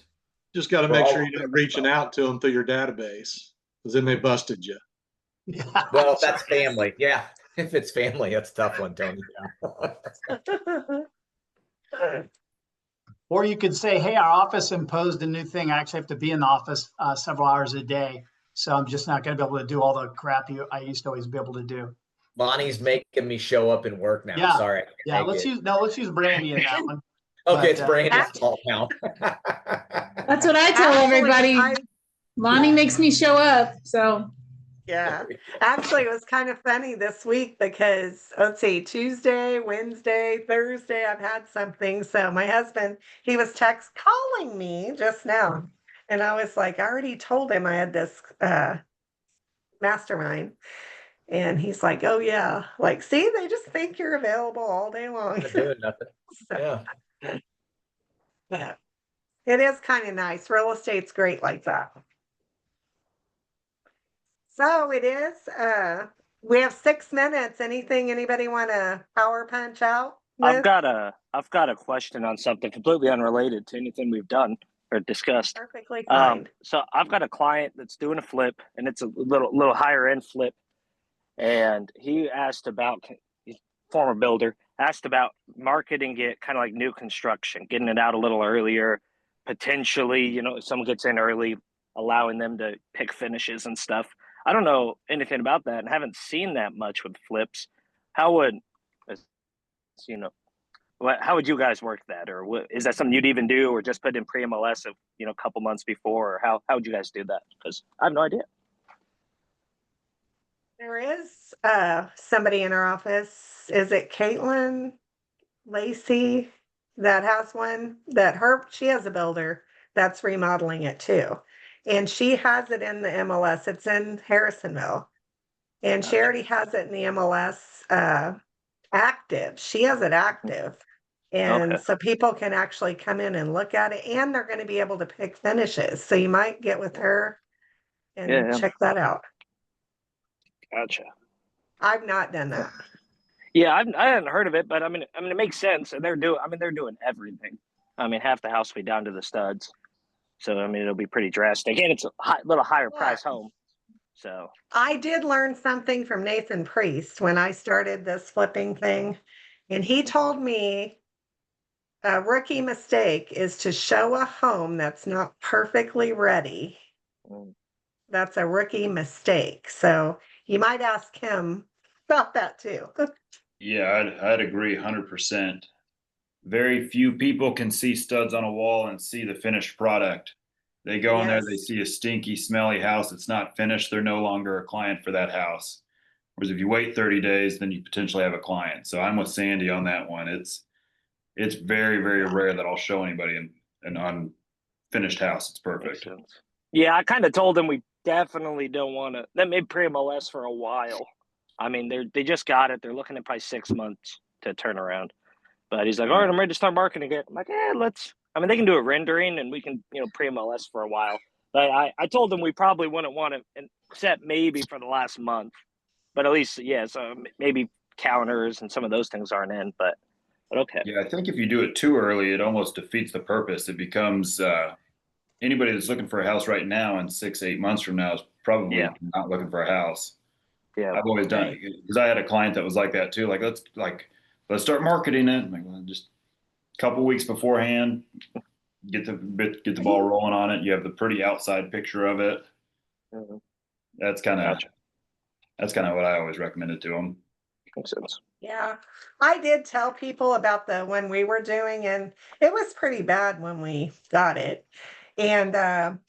Just got to We're make all sure you're not reaching out to them through your database, because then they busted you. Yeah, Well, that's family. Yeah. If it's family, that's a tough one, Tony. Or you could say, hey, our office imposed a new thing. I actually have to be in the office several hours a day. So I'm just not going to be able to do all the crap I used to always be able to do. Lonnie's making me show up and work now. Yeah. Sorry. Yeah. Let's use Brandy in that one. Okay, it's Brandy's fault now. That's what I tell everybody. Actually, Lonnie makes me show up. So yeah. Actually, it was kind of funny this week because let's see, Tuesday, Wednesday, Thursday, I've had something. So my husband, he was calling me just now. And I was like, I already told him I had this mastermind. And he's like, oh yeah. Like, see, they just think you're available all day long. Not doing nothing. So, Yeah. yeah. It is kind of nice. Real estate's great like that. So it is. We have 6 minutes. Anything anybody want to power punch out I've with? got a question on something completely unrelated to anything we've done or discussed. Perfectly fine. So I've got a client that's doing a flip, and it's a little higher end flip, and he asked about, former builder, asked about marketing it kind of like new construction, getting it out a little earlier, potentially, if someone gets in early, allowing them to pick finishes and stuff. I don't know anything about that and haven't seen that much with flips. How would how would you guys work that, or is that something you'd even do, or just put in pre-MLS of a couple months before, or how would you guys do that? Because I have no idea. There is somebody in our office. Is it Caitlin Lacey that has one that she has a builder that's remodeling it too. And she has it in the MLS. It's in Harrisonville. And she already has it in the MLS active. She has it active. And so people can actually come in and look at it, and they're going to be able to pick finishes. So you might get with her and check that out. Gotcha. I've not done that. Yeah, I hadn't heard of it, but I mean, it makes sense, and they're doing everything. I mean, half the house will be down to the studs, so I mean, it'll be pretty drastic, and it's a little higher price home. So I did learn something from Nathan Priest when I started this flipping thing, and he told me a rookie mistake is to show a home that's not perfectly ready. That's a rookie mistake. So you might ask him about that too. Yeah, I'd agree 100%. Very few people can see studs on a wall and see the finished product. They go in there, they Yes. see a stinky, smelly house that's not finished. They're no longer a client for that house. Whereas if you wait 30 days, then you potentially have a client. So I'm with Sandy on that one. It's very, very rare that I'll show anybody an unfinished house. It's perfect. yeah, I kind of told them we definitely don't want to. That made pre-MLS for a while. I mean, they just got it. They're looking at probably 6 months to turn around. But he's like, all right, I'm ready to start marketing it. I'm like, let's. I mean, they can do a rendering and we can, pre-MLS for a while. But I told them we probably wouldn't want to, except maybe for the last month. But at least, yeah, so maybe counters and some of those things aren't in. But okay. Yeah, I think if you do it too early, it almost defeats the purpose. It becomes anybody that's looking for a house right now and 6-8 months from now is probably not looking for a house. Yeah, I've always done it because I had a client that was like that too. Like let's start marketing it. I'm like, well, just a couple weeks beforehand, get the ball rolling on it. You have the pretty outside picture of it. Mm-hmm. That's kind of what I always recommended to them. Makes sense. Yeah, I did tell people about the one we were doing, and it was pretty bad when we got it. And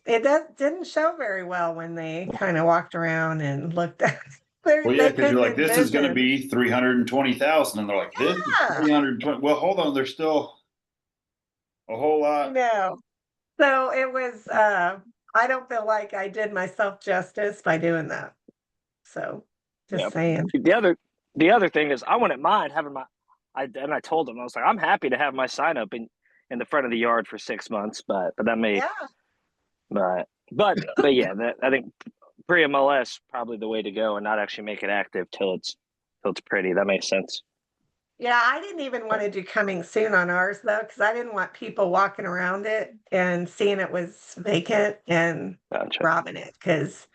it didn't show very well when they kind of walked around and looked at Well, yeah, they because you're like, couldn't this is going to envision. be 320,000, and they're like, this is 320. Well, hold on, there's still a whole lot. No. So it was I don't feel like I did myself justice by doing that. So just saying. The other thing is I wouldn't mind having I told them, I was like, I'm happy to have my sign up in the front of the yard for 6 months, but that may but yeah, I think pre-MLS probably the way to go and not actually make it active till it's pretty. That makes sense. Yeah, I didn't even want to do coming soon on ours though, because I didn't want people walking around it and seeing it was vacant and robbing it. Because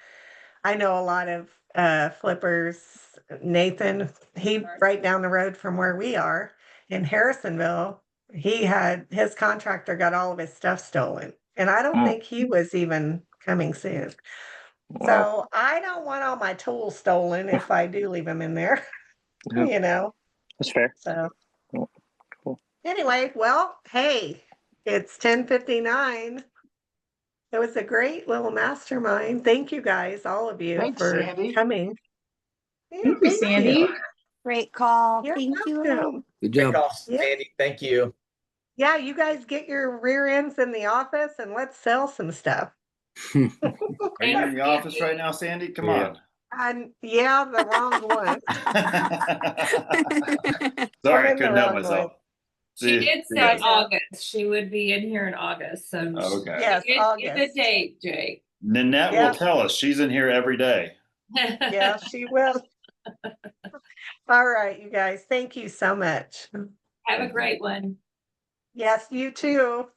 I know a lot of flippers. Nathan, he right down the road from where we are in Harrisonville, he had his contractor got all of his stuff stolen. And I don't think he was even coming soon. Wow. So I don't want all my tools stolen if I do leave them in there, That's fair. So cool. Anyway, well, hey, it's 10:59. It was a great little mastermind. Thank you guys, all of you, Thanks, for Sandy. coming. Yeah, Thank you, Sandy. Great call. You're Thank you. welcome. Good Great job. call, Yeah. Sandy. Thank you. Yeah, you guys get your rear ends in the office and let's sell some stuff. Are you in the office right now, Sandy? Come on. And yeah, the wrong one. Sorry, I I'm in the couldn't help wrong myself. She See- did see say you. August. She would be in here in August. So Oh, okay. Yes, get August. the date, Jake. Nanette will tell us. She's in here every day. Yeah, she will. All right, you guys. Thank you so much. Have a great one. Yes, you too.